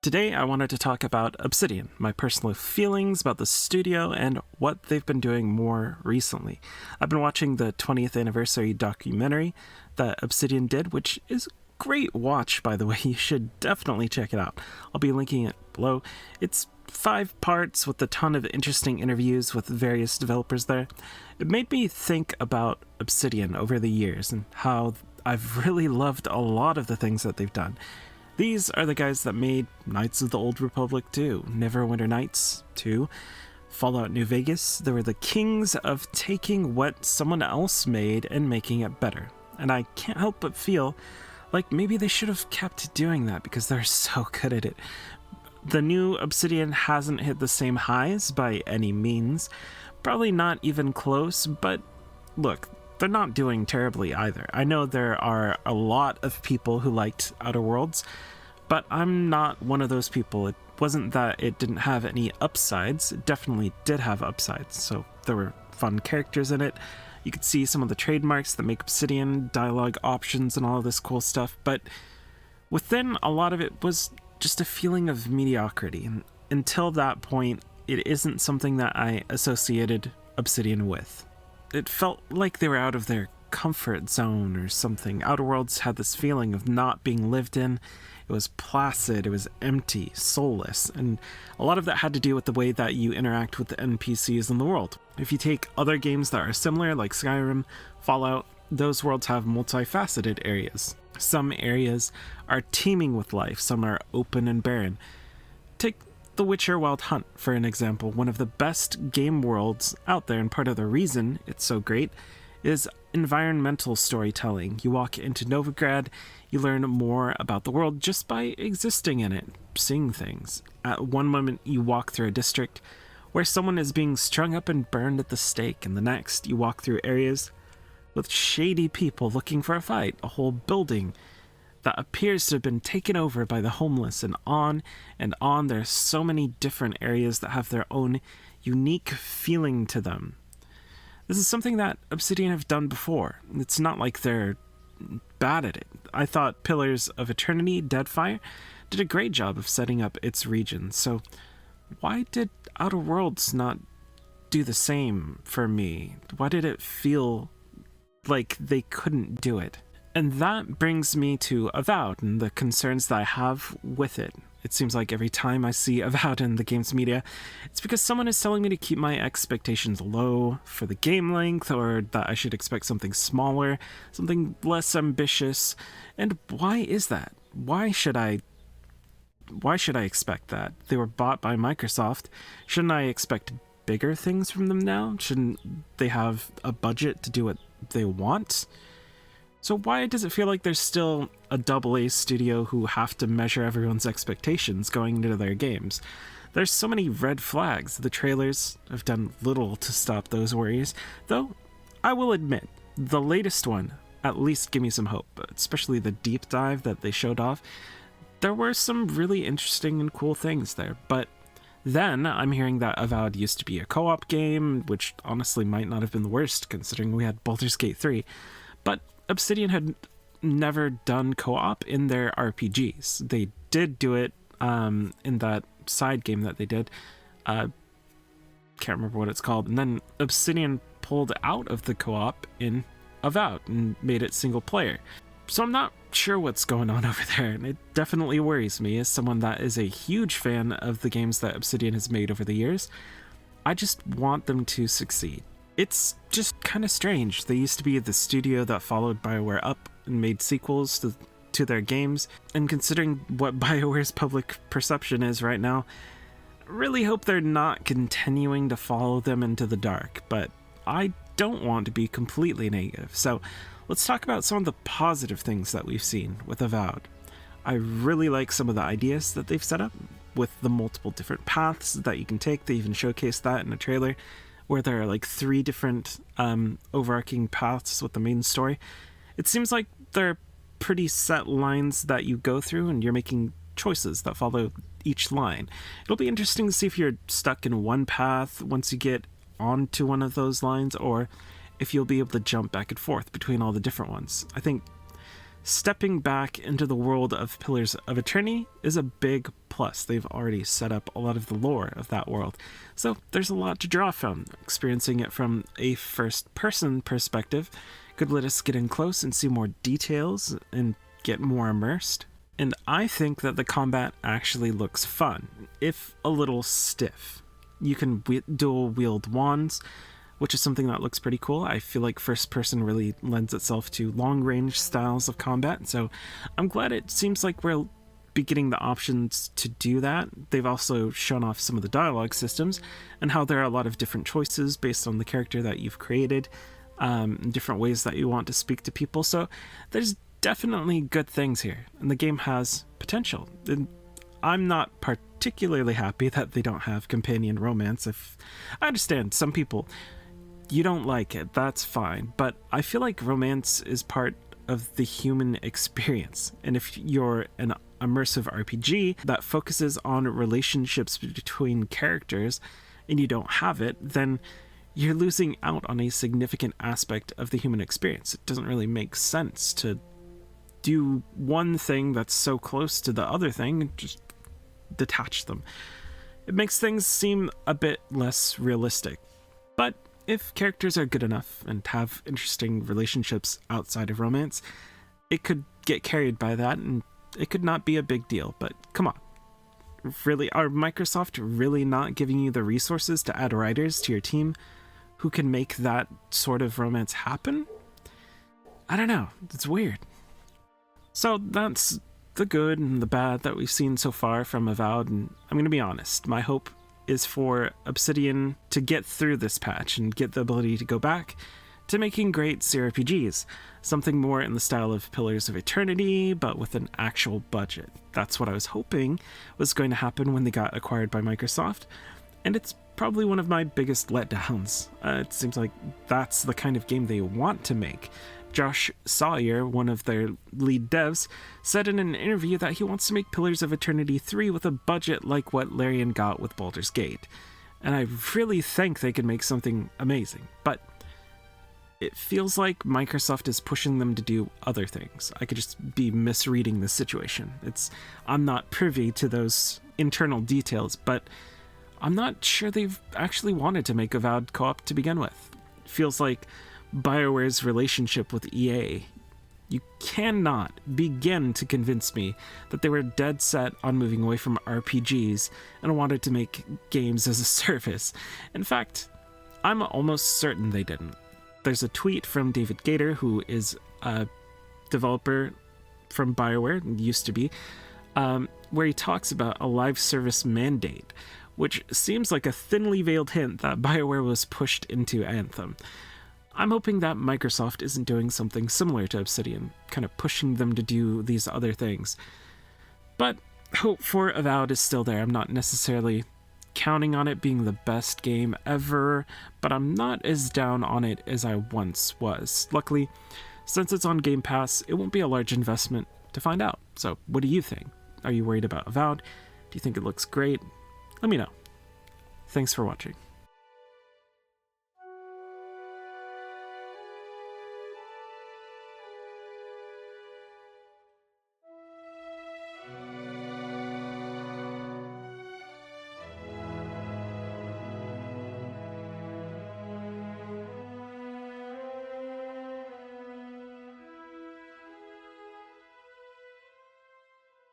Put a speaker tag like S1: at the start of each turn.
S1: Today I wanted to talk about Obsidian, my personal feelings about the studio and what they've been doing more recently. I've been watching the 20th anniversary documentary that Obsidian did, which is a great watch, by the way. You should definitely check it out. I'll be linking it below. It's 5 parts with a ton of interesting interviews with various developers there. It made me think about Obsidian over the years and how I've really loved a lot of the things that they've done. These are the guys that made Knights of the Old Republic 2, Neverwinter Nights 2, Fallout New Vegas. They were the kings of taking what someone else made and making it better. And I can't help but feel like maybe they should have kept doing that because they're so good at it. The new Obsidian hasn't hit the same highs by any means, probably not even close, but look, they're not doing terribly either. I know there are a lot of people who liked Outer Worlds, but I'm not one of those people. It wasn't that it didn't have any upsides. It definitely did have upsides. So there were fun characters in it. You could see some of the trademarks that make Obsidian, dialogue options, and all of this cool stuff. But within a lot of it was just a feeling of mediocrity. And until that point, it isn't something that I associated Obsidian with. It felt like they were out of their comfort zone or something. Outer Worlds had this feeling of not being lived in. It was placid, it was empty, soulless, and a lot of that had to do with the way that you interact with the NPCs in the world. If you take other games that are similar, like Skyrim, Fallout, those worlds have multifaceted areas. Some areas are teeming with life, some are open and barren. Take The Witcher Wild Hunt, for an example, one of the best game worlds out there, and part of the reason it's so great is environmental storytelling. You walk into Novigrad, you learn more about the world just by existing in it, seeing things. At one moment, you walk through a district where someone is being strung up and burned at the stake, and the next, you walk through areas with shady people looking for a fight, a whole building that appears to have been taken over by the homeless, and on and on. There's so many different areas that have their own unique feeling to them. This is something that Obsidian have done before. It's not like they're bad at it. I thought Pillars of Eternity, Deadfire, did a great job of setting up its region, so why did Outer Worlds not do the same for me? Why did it feel like they couldn't do it? And that brings me to Avowed and the concerns that I have with it. It seems like every time I see Avowed in the games media, it's because someone is telling me to keep my expectations low for the game length, or that I should expect something smaller, something less ambitious. And why is that? Why should I expect that? They were bought by Microsoft. Shouldn't I expect bigger things from them now? Shouldn't they have a budget to do what they want? So why does it feel like there's still a AA studio who have to measure everyone's expectations going into their games? There's so many red flags. The trailers have done little to stop those worries, though I will admit, the latest one at least gave me some hope, especially the deep dive that they showed off. There were some really interesting and cool things there, but then I'm hearing that Avowed used to be a co-op game, which honestly might not have been the worst considering we had Baldur's Gate 3, but Obsidian had never done co-op in their RPGs. They did do it in that side game that they did. Can't remember what it's called. And then Obsidian pulled out of the co-op in Avowed and made it single player. So I'm not sure what's going on over there, and it definitely worries me as someone that is a huge fan of the games that Obsidian has made over the years. I just want them to succeed. It's just kind of strange. They used to be the studio that followed BioWare up and made sequels to their games, and considering what BioWare's public perception is right now, I really hope they're not continuing to follow them into the dark, but I don't want to be completely negative. So let's talk about some of the positive things that we've seen with Avowed. I really like some of the ideas that they've set up with the multiple different paths that you can take. They even showcased that in a trailer, where there are like 3 different overarching paths with the main story. It seems like there are pretty set lines that you go through, and you're making choices that follow each line. It'll be interesting to see if you're stuck in one path once you get onto one of those lines, or if you'll be able to jump back and forth between all the different ones. I think stepping back into the world of Pillars of Eternity is a big plus. They've already set up a lot of the lore of that world, so there's a lot to draw from. Experiencing it from a first-person perspective could let us get in close and see more details and get more immersed. And I think that the combat actually looks fun, if a little stiff. You can dual-wield wands, which is something that looks pretty cool. I feel like first person really lends itself to long range styles of combat, so I'm glad it seems like we'll be getting the options to do that. They've also shown off some of the dialogue systems and how there are a lot of different choices based on the character that you've created, different ways that you want to speak to people, so there's definitely good things here, and the game has potential. And I'm not particularly happy that they don't have companion romance. If I understand some people, you don't like it, that's fine, but I feel like romance is part of the human experience, and if you're an immersive RPG that focuses on relationships between characters and you don't have it, then you're losing out on a significant aspect of the human experience. It doesn't really make sense to do one thing that's so close to the other thing and just detach them. It makes things seem a bit less realistic, but if characters are good enough and have interesting relationships outside of romance, it could get carried by that and it could not be a big deal. But come on, really, are Microsoft really not giving you the resources to add writers to your team who can make that sort of romance happen? I don't know, it's weird. So that's the good and the bad that we've seen so far from Avowed, and I'm going to be honest, my hope is for Obsidian to get through this patch and get the ability to go back to making great CRPGs, something more in the style of Pillars of Eternity, but with an actual budget. That's what I was hoping was going to happen when they got acquired by Microsoft, and it's probably one of my biggest letdowns. It seems like that's the kind of game they want to make. Josh Sawyer, one of their lead devs, said in an interview that he wants to make Pillars of Eternity 3 with a budget like what Larian got with Baldur's Gate. And I really think they could make something amazing, but it feels like Microsoft is pushing them to do other things. I could just be misreading the situation. I'm not privy to those internal details, but I'm not sure they've actually wanted to make Avowed co-op to begin with. It feels like BioWare's relationship with EA. You cannot begin to convince me that they were dead set on moving away from RPGs and wanted to make games as a service. In fact, I'm almost certain they didn't. There's a tweet from David Gator, who is a developer from BioWare, used to be, where he talks about a live service mandate, which seems like a thinly veiled hint that BioWare was pushed into Anthem. I'm hoping that Microsoft isn't doing something similar to Obsidian, kind of pushing them to do these other things. But hope for Avowed is still there. I'm not necessarily counting on it being the best game ever, but I'm not as down on it as I once was. Luckily, since it's on Game Pass, it won't be a large investment to find out. So what do you think? Are you worried about Avowed? Do you think it looks great? Let me know. Thanks for watching.